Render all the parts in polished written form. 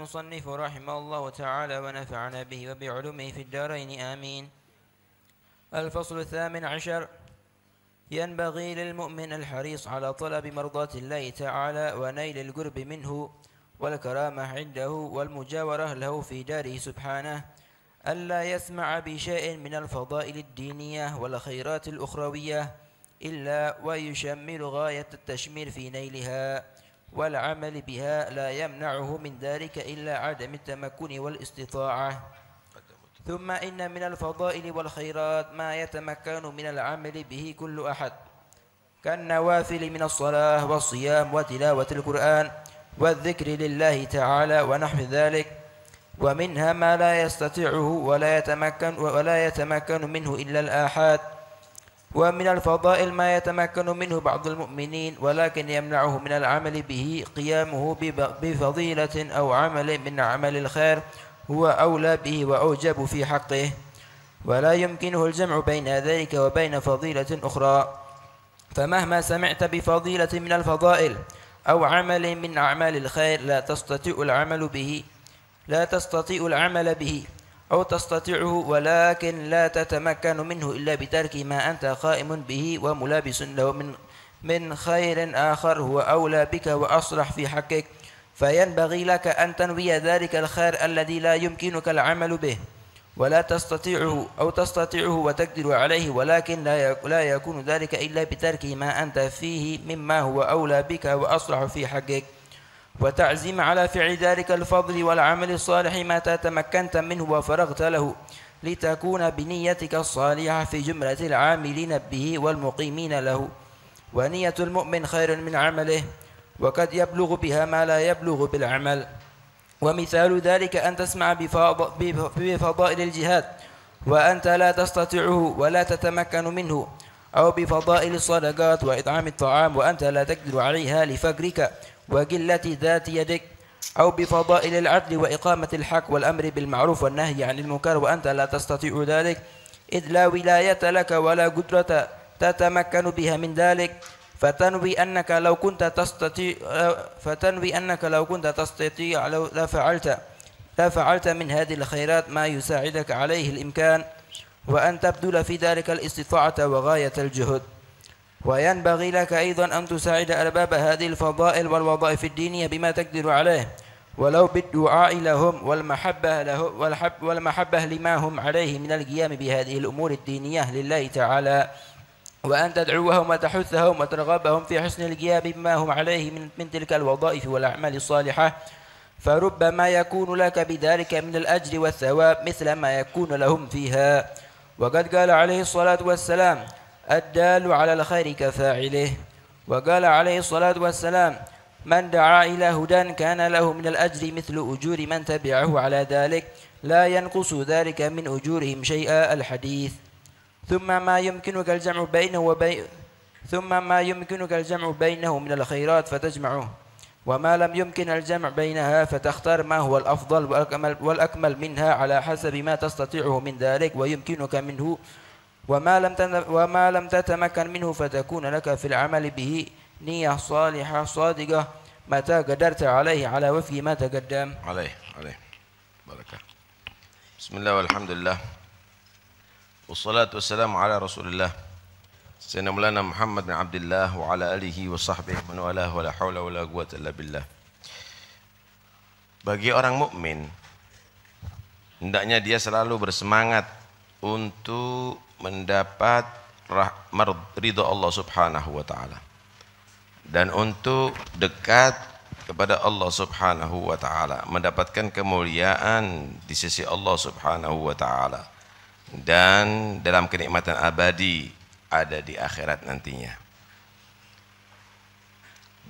المصنف رحمه الله تعالى ونفعنا به وبعلومه في الدارين آمين. الفصل 18. ينبغي للمؤمن الحريص على طلب مرضاة الله تعالى ونيل القرب منه والكرامة عنده والمجاورة له في داره سبحانه، ألا يسمع بشيء من الفضائل الدينية والخيرات الأخروية إلا ويشمل غاية التشمير في نيلها، والعمل بها لا يمنعه من ذلك إلا عدم التمكن والاستطاعة. ثم إن من الفضائل والخيرات ما يتمكن من العمل به كل أحد، كالنوافل من الصلاة والصيام وتلاوة القرآن والذكر لله تعالى ونحو ذلك. ومنها ما لا يستطيعه ولا يتمكن منه إلا الآحاد. ومن الفضائل ما يتمكن منه بعض المؤمنين ولكن يمنعه من العمل به قيامه بفضيلة أو عمل من أعمال الخير هو أولى به وأوجب في حقه، ولا يمكنه الجمع بين ذلك وبين فضيلة أخرى. فمهما سمعت بفضيلة من الفضائل أو عمل من أعمال الخير لا تستطيع العمل به أو تستطيعه، ولكن لا تتمكن منه إلا بترك ما أنت قائم به وملابس له من خير آخر هو أولى بك وأصلح في حقك، فينبغي لك أن تنوي ذلك الخير الذي لا يمكنك العمل به ولا تستطيعه أو تستطيعه وتقدر عليه، ولكن لا يكون ذلك إلا بترك ما أنت فيه مما هو أولى بك وأصلح في حقك، وتعزم على فعل ذلك الفضل والعمل الصالح ما تمكنت منه وفرغت له، لتكون بنيتك الصالحة في جملة العاملين به والمقيمين له. ونية المؤمن خير من عمله، وقد يبلغ بها ما لا يبلغ بالعمل. ومثال ذلك أن تسمع بفضائل الجهاد وأنت لا تستطيعه ولا تتمكن منه، أو بفضائل الصدقات وإطعام الطعام وأنت لا تقدر عليها لفقرك وقلة ذات يدك، أو بفضائل العدل وإقامة الحق والأمر بالمعروف والنهي عن المنكر وأنت لا تستطيع ذلك، إذ لا ولاية لك ولا قدرة تتمكن بها من ذلك، فتنوي أنك لو كنت تستطيع لفعلت من هذه الخيرات ما يساعدك عليه الإمكان، وأن تبذل في ذلك الاستطاعة وغاية الجهد. وينبغي لك أيضا أن تساعد أرباب هذه الفضائل والوظائف الدينية بما تقدر عليه، ولو بالدعاء لهم والمحبة لما هم عليه من القيام بهذه الأمور الدينية لله تعالى، وأن تدعوهم وتحثهم وترغبهم في حسن القيام بما هم عليه من تلك الوظائف والأعمال الصالحة، فربما يكون لك بذلك من الأجر والثواب مثل ما يكون لهم فيها. وقد قال عليه الصلاة والسلام: الدال على الخير كفاعله. وقال عليه الصلاة والسلام: من دعا إلى هدى كان له من الأجر مثل أجور من تبعه على ذلك لا ينقص ذلك من أجورهم شيئا. الحديث. ثم ما يمكنك الجمع بينه من الخيرات فتجمعه، وما لم يمكن الجمع بينها فتختار ما هو الأفضل والأكمل منها على حسب ما تستطيعه من ذلك ويمكنك منه، وما لم تتمكن منه فتكون لك في العمل به نية صالحة صادقة متى قدرت عليه على وفق ما تقدم. عليه بركة. بسم الله والحمد لله والصلاة والسلام على رسول الله سيدنا مولانا محمد بن عبد الله وعلى آله وصحبه من والاه ولا حول ولا قوة إلا بالله. Bagi orang mukmin, hendaknya dia selalu bersemangat untuk mendapat ridha Allah Subhanahu wa taala dan untuk dekat kepada Allah Subhanahu wa taala, mendapatkan kemuliaan di sisi Allah Subhanahu wa taala dan dalam kenikmatan abadi ada di akhirat nantinya.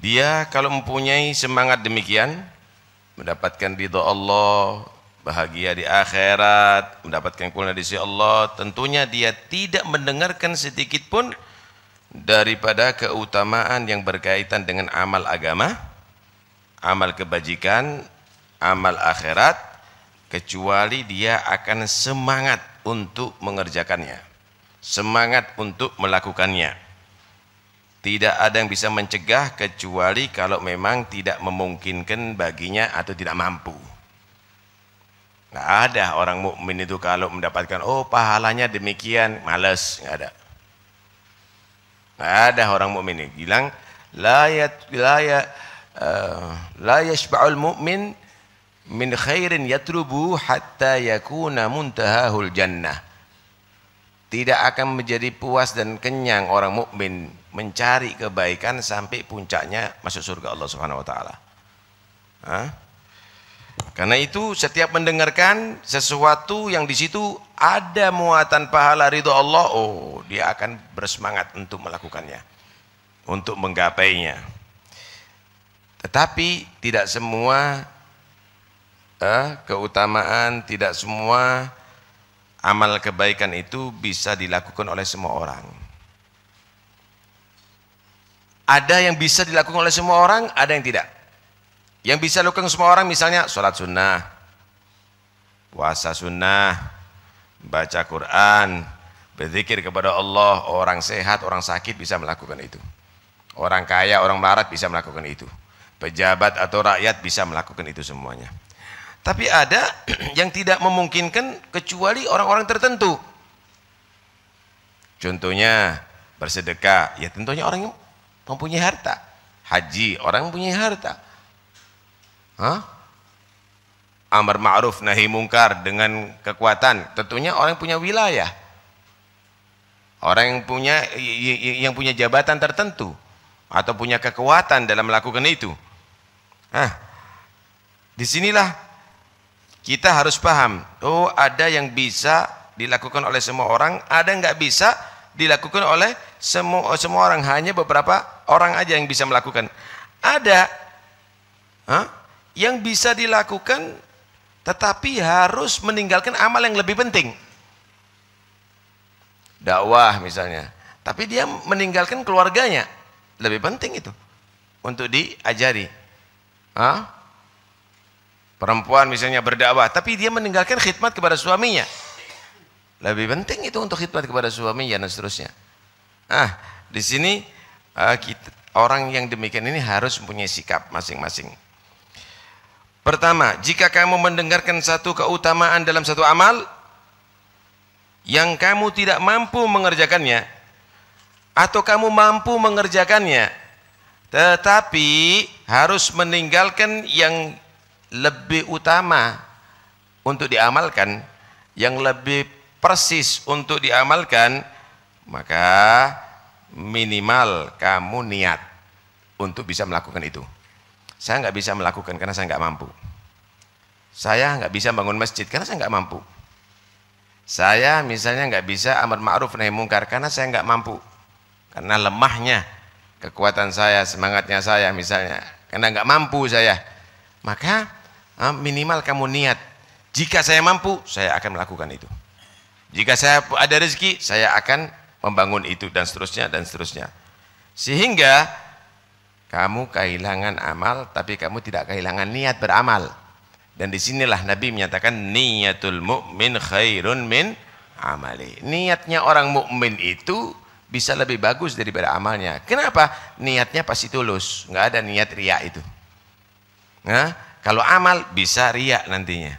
Dia kalau mempunyai semangat demikian, mendapatkan ridha Allah, bahagia di akhirat, mendapatkan kemuliaan di sisi Allah, tentunya dia tidak mendengarkan sedikit pun daripada keutamaan yang berkaitan dengan amal agama, amal kebajikan, amal akhirat, kecuali dia akan semangat untuk mengerjakannya, semangat untuk melakukannya. Tidak ada yang bisa mencegah kecuali kalau memang tidak memungkinkan baginya atau tidak mampu. Nggak ada orang mukmin itu kalau mendapatkan oh pahalanya demikian, malas, nggak ada. Nggak ada orang mukmin ini bilang la yashba'ul mu'min min khairin yatlubu hatta yakuna muntahahul jannah. Tidak akan menjadi puas dan kenyang orang mukmin mencari kebaikan sampai puncaknya masuk surga Allah Subhanahu wa taala. Karena itu setiap mendengarkan sesuatu yang di situ ada muatan pahala ridho Allah, oh dia akan bersemangat untuk melakukannya, untuk menggapainya. Tetapi tidak semua keutamaan, tidak semua amal kebaikan itu bisa dilakukan oleh semua orang. Ada yang bisa dilakukan oleh semua orang, ada yang tidak. Yang bisa dilakukan semua orang misalnya sholat sunnah, puasa sunnah, baca Quran, berzikir kepada Allah. Orang sehat, orang sakit bisa melakukan itu. Orang kaya, orang melarat bisa melakukan itu. Pejabat atau rakyat bisa melakukan itu semuanya. Tapi ada yang tidak memungkinkan kecuali orang-orang tertentu. Contohnya bersedekah, ya tentunya orang yang mempunyai harta. Haji, orang yang mempunyai harta. Amar ma'ruf nahi mungkar dengan kekuatan, tentunya orang yang punya wilayah. Orang yang punya jabatan tertentu atau punya kekuatan dalam melakukan itu. Disinilah kita harus paham, oh ada yang bisa dilakukan oleh semua orang, ada yang nggak bisa dilakukan oleh semua orang, hanya beberapa orang aja yang bisa melakukan. Ada yang bisa dilakukan tetapi harus meninggalkan amal yang lebih penting. Dakwah misalnya, tapi dia meninggalkan keluarganya, lebih penting itu untuk diajari. Perempuan misalnya berdakwah, tapi dia meninggalkan khidmat kepada suaminya, lebih penting itu untuk khidmat kepada suaminya dan seterusnya. Di sini orang yang demikian ini harus mempunyai sikap masing-masing. Pertama, jika kamu mendengarkan satu keutamaan dalam satu amal yang kamu tidak mampu mengerjakannya, atau kamu mampu mengerjakannya tetapi harus meninggalkan yang lebih utama untuk diamalkan, yang lebih persis untuk diamalkan, maka minimal kamu niat untuk bisa melakukan itu. Saya nggak bisa melakukan karena saya nggak mampu. Saya nggak bisa bangun masjid karena saya nggak mampu. Saya misalnya nggak bisa amar ma'ruf nahi mungkar karena saya nggak mampu. Karena lemahnya kekuatan saya, semangatnya saya misalnya, karena nggak mampu saya. Maka minimal kamu niat, jika saya mampu, saya akan melakukan itu. Jika saya ada rezeki, saya akan membangun itu dan seterusnya dan seterusnya. Sehingga kamu kehilangan amal, tapi kamu tidak kehilangan niat beramal. Dan disinilah Nabi menyatakan niyatul mu'min khairun min amali. Niatnya orang mukmin itu bisa lebih bagus daripada amalnya. Kenapa? Niatnya pasti tulus, nggak ada niat riya itu. Kalau amal bisa riya nantinya.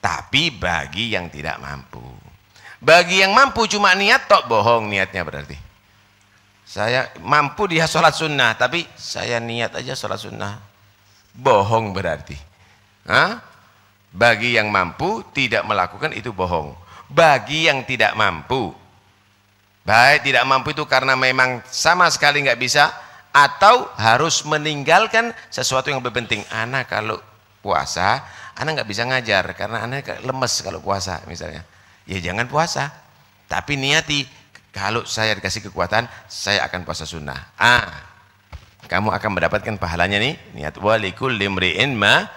Tapi bagi yang tidak mampu, bagi yang mampu cuma niat tok, bohong niatnya berarti. Saya mampu dia sholat sunnah, tapi saya niat aja sholat sunnah, bohong berarti. Bagi yang mampu tidak melakukan itu bohong. Bagi yang tidak mampu, baik tidak mampu itu karena memang sama sekali nggak bisa, atau harus meninggalkan sesuatu yang lebih penting. Anak kalau puasa, anak nggak bisa ngajar karena anak lemes kalau puasa misalnya. Ya jangan puasa, tapi niati. Kalau saya dikasih kekuatan, saya akan puasa sunnah. Kamu akan mendapatkan pahalanya nih. Niat walikul limri'in ma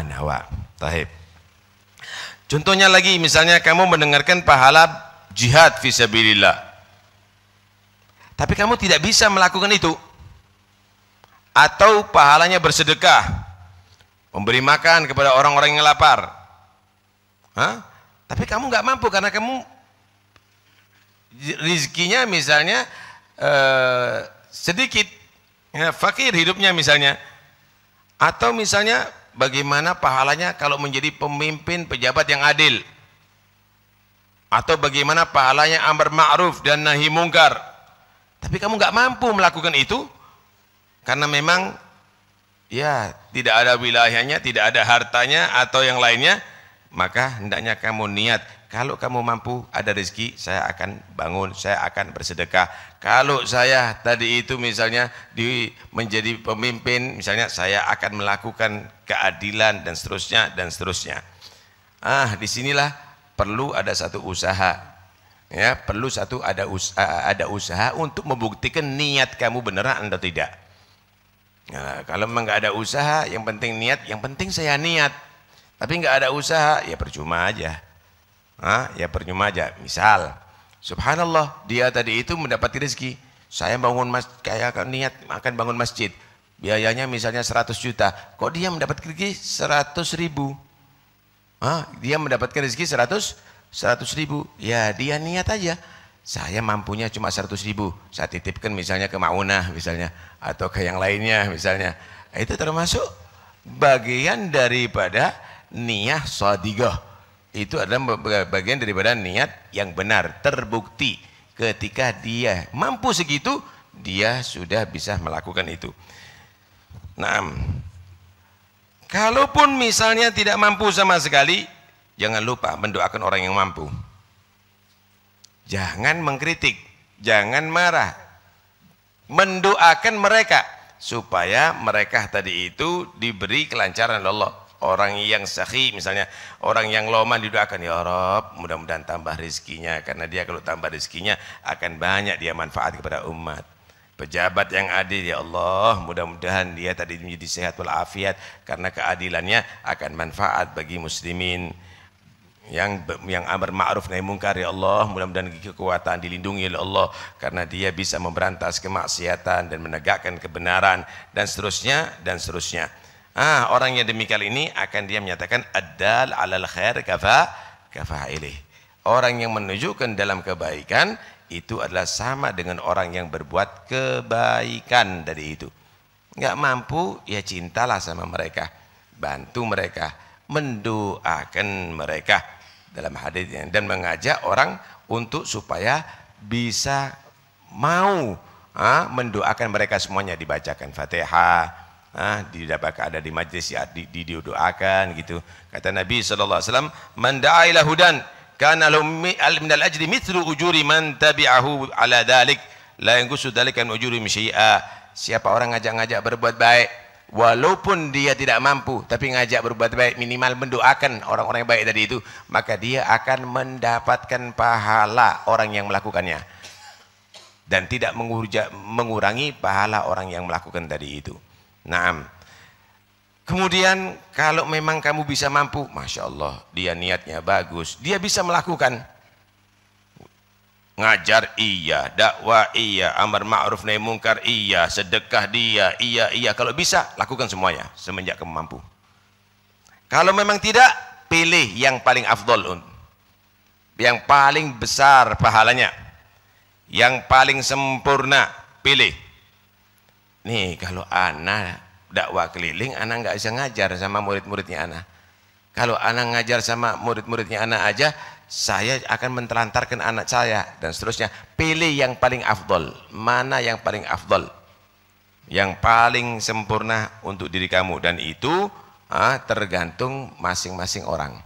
nawa. Tahib. Contohnya lagi, misalnya kamu mendengarkan pahala jihad fisabilillah, tapi kamu tidak bisa melakukan itu. Atau pahalanya bersedekah, memberi makan kepada orang-orang yang lapar. Tapi kamu nggak mampu karena kamu rizkinya misalnya sedikit, fakir hidupnya misalnya, atau misalnya bagaimana pahalanya kalau menjadi pemimpin pejabat yang adil, atau bagaimana pahalanya amar ma'ruf dan nahi mungkar, tapi kamu nggak mampu melakukan itu karena memang ya tidak ada wilayahnya, tidak ada hartanya atau yang lainnya, maka hendaknya kamu niat, kalau kamu mampu, ada rezeki, saya akan bangun, saya akan bersedekah. Kalau saya tadi itu misalnya menjadi pemimpin, misalnya saya akan melakukan keadilan dan seterusnya dan seterusnya. Disinilah perlu ada satu usaha, ya, perlu ada usaha untuk membuktikan niat kamu beneran atau tidak. Nah, kalau memang nggak ada usaha, yang penting niat, yang penting saya niat, tapi nggak ada usaha, ya percuma aja. Ya percuma aja. Misal, subhanallah, dia tadi itu mendapat rezeki, saya kayak niat akan bangun masjid, biayanya misalnya 100 juta, kok dia mendapat rezeki 100.000? Dia mendapatkan rezeki 100.000, ya dia niat aja, saya mampunya cuma 100.000, saya titipkan misalnya ke Maunah misalnya, atau ke yang lainnya misalnya. Itu termasuk bagian daripada niyah shadiqah. Itu adalah bagian daripada niat yang benar, terbukti ketika dia mampu segitu, dia sudah bisa melakukan itu. Nah, kalaupun misalnya tidak mampu sama sekali, jangan lupa mendoakan orang yang mampu. Jangan mengkritik, jangan marah, mendoakan mereka supaya mereka tadi itu diberi kelancaran oleh Allah. Orang yang sahih misalnya, orang yang loman didoakan, ya Rabb, mudah-mudahan tambah rezekinya, karena dia kalau tambah rezekinya akan banyak dia manfaat kepada umat. Pejabat yang adil, ya Allah, mudah-mudahan dia tadi menjadi sehat walafiat, karena keadilannya akan manfaat bagi muslimin. Yang amar ma'ruf nahi mungkar, ya Allah, mudah-mudahan kekuatan dilindungi oleh Allah, karena dia bisa memberantas kemaksiatan dan menegakkan kebenaran, dan seterusnya dan seterusnya. Orang yang demikian ini akan dia menyatakan ad-dal 'alal khair kafa'ilih. Orang yang menunjukkan dalam kebaikan itu adalah sama dengan orang yang berbuat kebaikan dari itu. Enggak mampu, ya cintalah sama mereka, bantu mereka, mendoakan mereka dalam hadisnya, dan mengajak orang untuk supaya bisa mau mendoakan mereka semuanya, dibacakan Fatihah, didapatkan ada di majlis, didoakan gitu. Kata Nabi SAW, man da'a ila hudan kana lahu minal ajri mithlu ujuri man tabi'ahu ala dhalik la yanqusu dzalika min ujuri syai'a. Siapa orang ngajak-ngajak berbuat baik, walaupun dia tidak mampu, tapi ngajak berbuat baik, minimal mendoakan orang-orang yang baik tadi itu, maka dia akan mendapatkan pahala orang yang melakukannya, dan tidak mengurangi pahala orang yang melakukan tadi itu. Naam. Kemudian kalau memang kamu bisa mampu, Masya Allah, dia niatnya bagus, dia bisa melakukan, ngajar iya, dakwah iya, amar ma'ruf nahi mungkar iya, sedekah dia iya, kalau bisa lakukan semuanya semenjak kamu mampu. Kalau memang tidak, pilih yang paling afdol, yang paling besar pahalanya, yang paling sempurna, pilih. Nih, kalau anak dakwah keliling, anak nggak bisa ngajar sama murid-muridnya anak. Kalau anak ngajar sama murid-muridnya anak aja, saya akan mentelantarkan anak saya dan seterusnya. Pilih yang paling afdol. Mana yang paling afdol? Yang paling sempurna untuk diri kamu, dan itu tergantung masing-masing orang.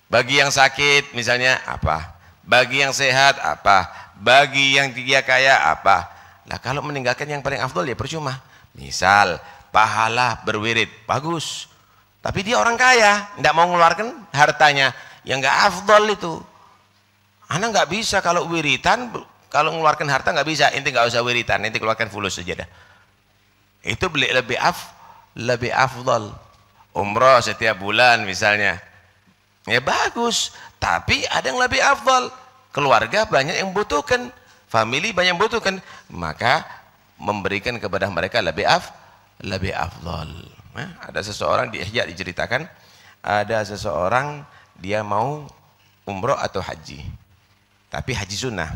Bagi yang sakit misalnya apa? Bagi yang sehat apa? Bagi yang dia kaya apa? Lah kalau meninggalkan yang paling afdol ya percuma. Misal pahala berwirid bagus, tapi dia orang kaya, tidak mau mengeluarkan hartanya, yang nggak afdol itu. Anak nggak bisa kalau wiritan, kalau mengeluarkan harta nggak bisa. Inti nggak usah wiritan, inti keluarkan fulus saja dah. Itu lebih afdol. Umroh setiap bulan misalnya, ya bagus. Tapi ada yang lebih afdol. Keluarga banyak yang butuhkan, family banyak yang butuhkan, maka memberikan kepada mereka lebih afdal. Ada seseorang di Ihya diceritakan, ada seseorang dia mau umroh atau haji, tapi haji sunnah.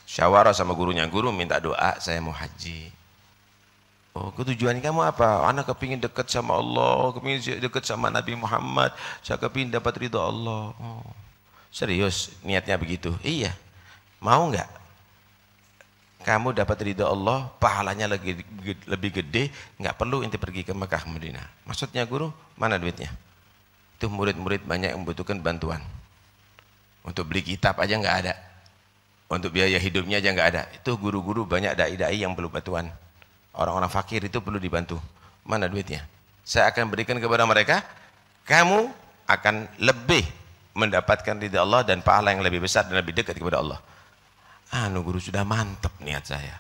Syawarah sama gurunya, guru minta doa saya mau haji. Oh, tujuan kamu apa? Anak kepingin dekat sama Allah, kepingin dekat sama Nabi Muhammad, saya kepingin dapat ridho Allah. Oh, serius niatnya begitu? Iya. Mau nggak kamu dapat ridho Allah, pahalanya lebih gede, nggak perlu inti pergi ke Mekah Madinah. Maksudnya guru, mana duitnya? Itu murid-murid banyak yang membutuhkan bantuan. Untuk beli kitab aja nggak ada. Untuk biaya hidupnya aja nggak ada. Itu guru-guru banyak dai-dai yang perlu bantuan. Orang-orang fakir itu perlu dibantu. Mana duitnya? Saya akan berikan kepada mereka. Kamu akan lebih mendapatkan ridha Allah dan pahala yang lebih besar dan lebih dekat kepada Allah. Anu guru sudah mantap niat saya.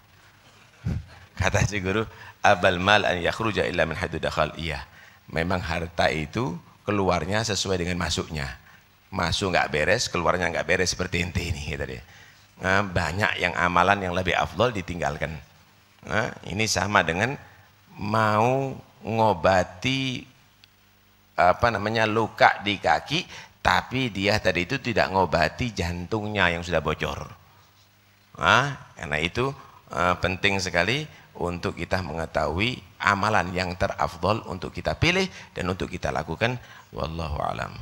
Kata si guru, abal mal an yakhruja illa min haitsu dakhal. Iya. Memang harta itu keluarnya sesuai dengan masuknya. Masuk nggak beres, keluarnya nggak beres seperti ente ini, kata dia. Nah, banyak yang amalan yang lebih afdol ditinggalkan. Nah, ini sama dengan mau ngobati luka di kaki, tapi dia tadi itu tidak ngobati jantungnya yang sudah bocor. Nah, karena itu penting sekali untuk kita mengetahui amalan yang terafdol untuk kita pilih dan untuk kita lakukan. Wallahu alam.